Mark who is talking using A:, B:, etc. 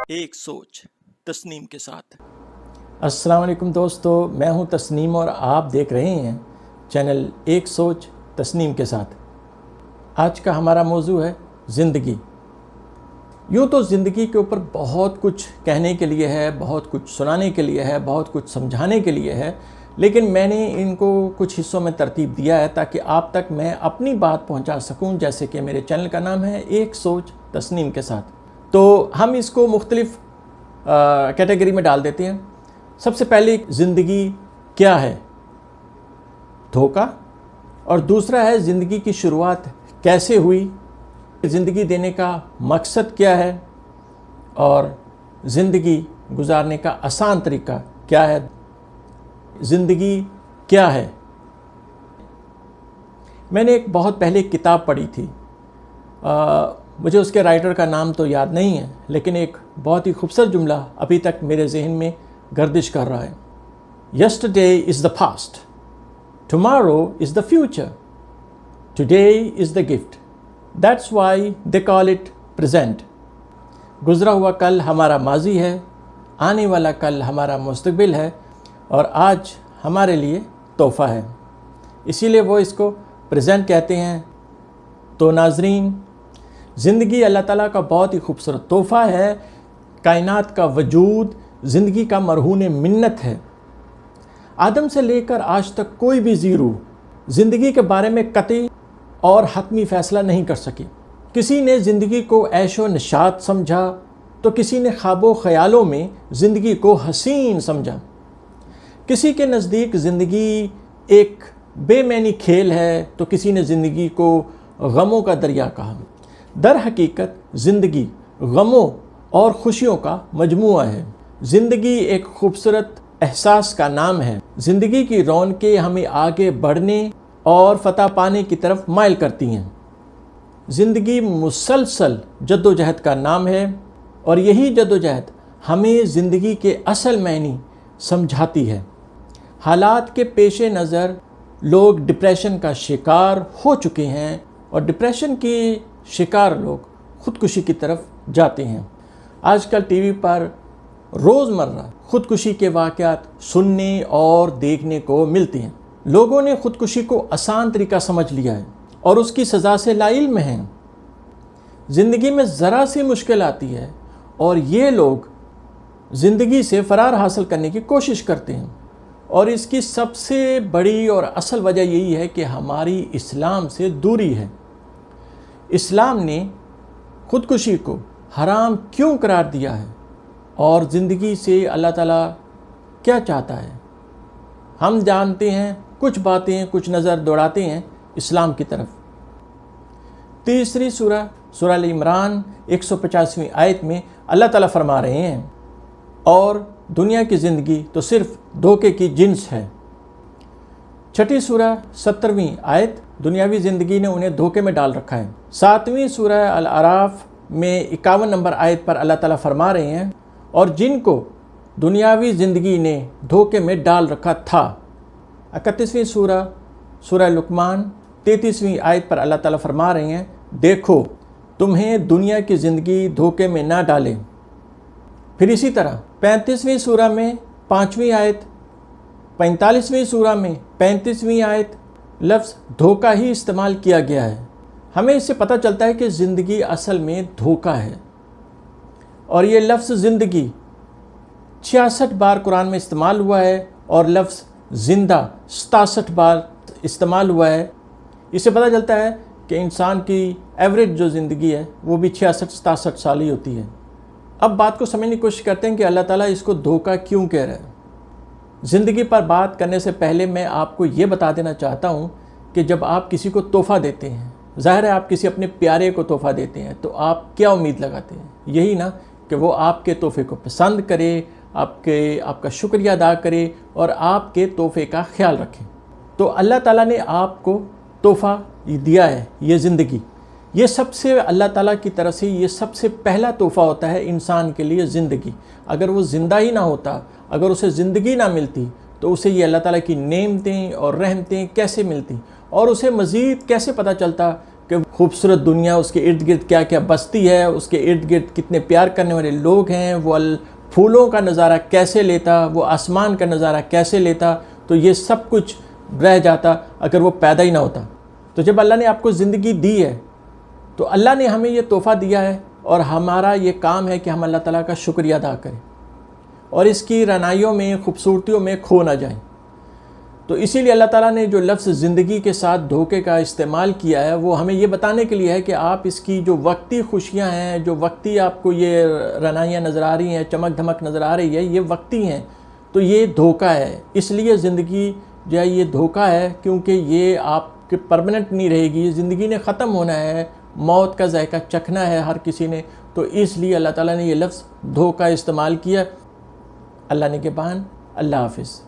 A: ایک سوچ تسنیم کے ساتھ۔
B: السلام علیکم دوستو، میں ہوں تسنیم اور آپ دیکھ رہے ہیں چینل ایک سوچ تسنیم کے ساتھ۔ آج کا ہمارا موضوع ہے زندگی۔ یوں تو زندگی کے اوپر بہت کچھ کہنے کے لیے ہے، بہت کچھ سنانے کے لیے ہے، بہت کچھ سمجھانے کے لیے ہے، لیکن میں نے ان کو کچھ حصوں میں ترتیب دیا ہے تاکہ آپ تک میں اپنی بات پہنچا سکوں، جیسے کہ میرے چینل کا نام ہے ایک سوچ تسنیم کے ساتھ۔ تو ہم اس کو مختلف کیٹیگری میں ڈال دیتے ہیں۔ سب سے پہلے زندگی کیا ہے؟ دھوکہ۔ اور دوسرا ہے زندگی کی شروعات کیسے ہوئی؟ زندگی دینے کا مقصد کیا ہے؟ اور زندگی گزارنے کا آسان طریقہ کیا ہے؟ زندگی کیا ہے؟ میں نے ایک بہت پہلے ایک کتاب پڑھی تھی، مجھے اس کے رائٹر کا نام تو یاد نہیں ہے، لیکن ایک بہت ہی خوبصورت جملہ ابھی تک میرے ذہن میں گردش کر رہا ہے۔ Yesterday is the past, tomorrow is the future, today is the gift. That's why they call it present. گزرا ہوا کل ہمارا ماضی ہے، آنے والا کل ہمارا مستقبل ہے، اور آج ہمارے لیے تحفہ ہے، اسی لیے وہ اس کو پریزنٹ کہتے ہیں۔ تو ناظرین، زندگی اللہ تعالیٰ کا بہت ہی خوبصورت تحفہ ہے۔ کائنات کا وجود زندگی کا مرہون منت ہے۔ آدم سے لے کر آج تک کوئی بھی زیرو زندگی کے بارے میں قطعی اور حتمی فیصلہ نہیں کر سکے۔ کسی نے زندگی کو عیش و نشاط سمجھا تو کسی نے خواب و خیالوں میں زندگی کو حسین سمجھا۔ کسی کے نزدیک زندگی ایک بے معنی کھیل ہے تو کسی نے زندگی کو غموں کا دریا کہا۔ در حقیقت زندگی غموں اور خوشیوں کا مجموعہ ہے۔ زندگی ایک خوبصورت احساس کا نام ہے۔ زندگی کی رونقیں ہمیں آگے بڑھنے اور فتح پانے کی طرف مائل کرتی ہیں۔ زندگی مسلسل جدوجہد کا نام ہے، اور یہی جدوجہد ہمیں زندگی کے اصل معنی سمجھاتی ہے۔ حالات کے پیش نظر لوگ ڈپریشن کا شکار ہو چکے ہیں، اور ڈپریشن کے شکار لوگ خودکشی کی طرف جاتے ہیں۔ آج کل ٹی وی پر روزمرہ خودکشی کے واقعات سننے اور دیکھنے کو ملتے ہیں۔ لوگوں نے خودکشی کو آسان طریقہ سمجھ لیا ہے اور اس کی سزا سے لا علم ہیں۔ زندگی میں ذرا سی مشکل آتی ہے اور یہ لوگ زندگی سے فرار حاصل کرنے کی کوشش کرتے ہیں، اور اس کی سب سے بڑی اور اصل وجہ یہی ہے کہ ہماری اسلام سے دوری ہے۔ اسلام نے خودکشی کو حرام کیوں قرار دیا ہے، اور زندگی سے اللہ تعالیٰ کیا چاہتا ہے؟ ہم جانتے ہیں، کچھ باتیں کچھ نظر دوڑاتے ہیں اسلام کی طرف۔ تیسری سورہ ال عمران 150ویں آیت میں اللہ تعالیٰ فرما رہے ہیں، اور دنیا کی زندگی تو صرف دھوکے کی جنس ہے۔ چھٹی سورہ 70ویں آیت، دنیاوی زندگی نے انہیں دھوکے میں ڈال رکھا ہے۔ 7ویں سورہ الاعراف میں 51 نمبر آیت پر اللہ تعالیٰ فرما رہے ہیں، اور جن کو دنیاوی زندگی نے دھوکے میں ڈال رکھا تھا۔ 31ویں سورہ لقمان 33ویں آیت پر اللہ تعالیٰ فرما رہے ہیں، دیکھو تمہیں دنیا کی زندگی دھوکے میں نہ ڈالے۔ پھر اسی طرح 35ویں سورہ میں 5ویں آیت، 45ویں سورہ میں 35ویں آیت لفظ دھوکہ ہی استعمال کیا گیا ہے۔ ہمیں اس سے پتہ چلتا ہے کہ زندگی اصل میں دھوکہ ہے، اور یہ لفظ زندگی 66 بار قرآن میں استعمال ہوا ہے، اور لفظ زندہ 67 بار استعمال ہوا ہے۔ اس سے پتہ چلتا ہے کہ انسان کی ایوریج جو زندگی ہے وہ بھی 66-67 سال ہی ہوتی ہے۔ اب بات کو سمجھنے کی کوشش کرتے ہیں کہ اللہ تعالیٰ اس کو دھوکہ کیوں کہہ رہا ہے۔ زندگی پر بات کرنے سے پہلے میں آپ کو یہ بتا دینا چاہتا ہوں کہ جب آپ کسی کو تحفہ دیتے ہیں، ظاہر ہے آپ کسی اپنے پیارے کو تحفہ دیتے ہیں، تو آپ کیا امید لگاتے ہیں؟ یہی نا کہ وہ آپ کے تحفے کو پسند کرے، آپ کا شکریہ ادا کرے، اور آپ کے تحفے کا خیال رکھیں۔ تو اللہ تعالیٰ نے آپ کو تحفہ دیا ہے، یہ زندگی، یہ سب سے اللہ تعالیٰ کی طرف سے یہ سب سے پہلا تحفہ ہوتا ہے انسان کے لیے، زندگی۔ اگر وہ زندہ ہی نہ ہوتا، اگر اسے زندگی نہ ملتی، تو اسے یہ اللہ تعالیٰ کی نعمتیں اور رحمتیں کیسے ملتی، اور اسے مزید کیسے پتہ چلتا کہ خوبصورت دنیا اس کے ارد گرد کیا کیا بستی ہے، اس کے ارد گرد کتنے پیار کرنے والے لوگ ہیں، وہ پھولوں کا نظارہ کیسے لیتا، وہ آسمان کا نظارہ کیسے لیتا، تو یہ سب کچھ رہ جاتا اگر وہ پیدا ہی نہ ہوتا۔ تو جب اللہ نے آپ کو زندگی دی ہے تو اللہ نے ہمیں یہ تحفہ دیا ہے، اور ہمارا یہ کام ہے کہ ہم اللہ تعالیٰ کا شکریہ ادا کریں اور اس کی رعنائیوں میں، خوبصورتیوں میں کھو نہ جائیں۔ تو اسی لیے اللہ تعالیٰ نے جو لفظ زندگی کے ساتھ دھوکے کا استعمال کیا ہے وہ ہمیں یہ بتانے کے لیے ہے کہ آپ اس کی جو وقتی خوشیاں ہیں، جو وقتی آپ کو یہ رعنائیاں نظر آ رہی ہیں، چمک دھمک نظر آ رہی ہے، یہ وقتی ہیں، تو یہ دھوکہ ہے۔ اس لیے زندگی جو ہے یہ دھوکہ ہے، کیونکہ یہ آپ کے پرماننٹ نہیں رہے گی، زندگی نے ختم ہونا ہے، موت کا ذائقہ چکھنا ہے ہر کسی نے، تو اس لیے اللہ تعالیٰ نے یہ لفظ دھوکہ استعمال کیا۔ اللہ نگہبان، اللہ حافظ۔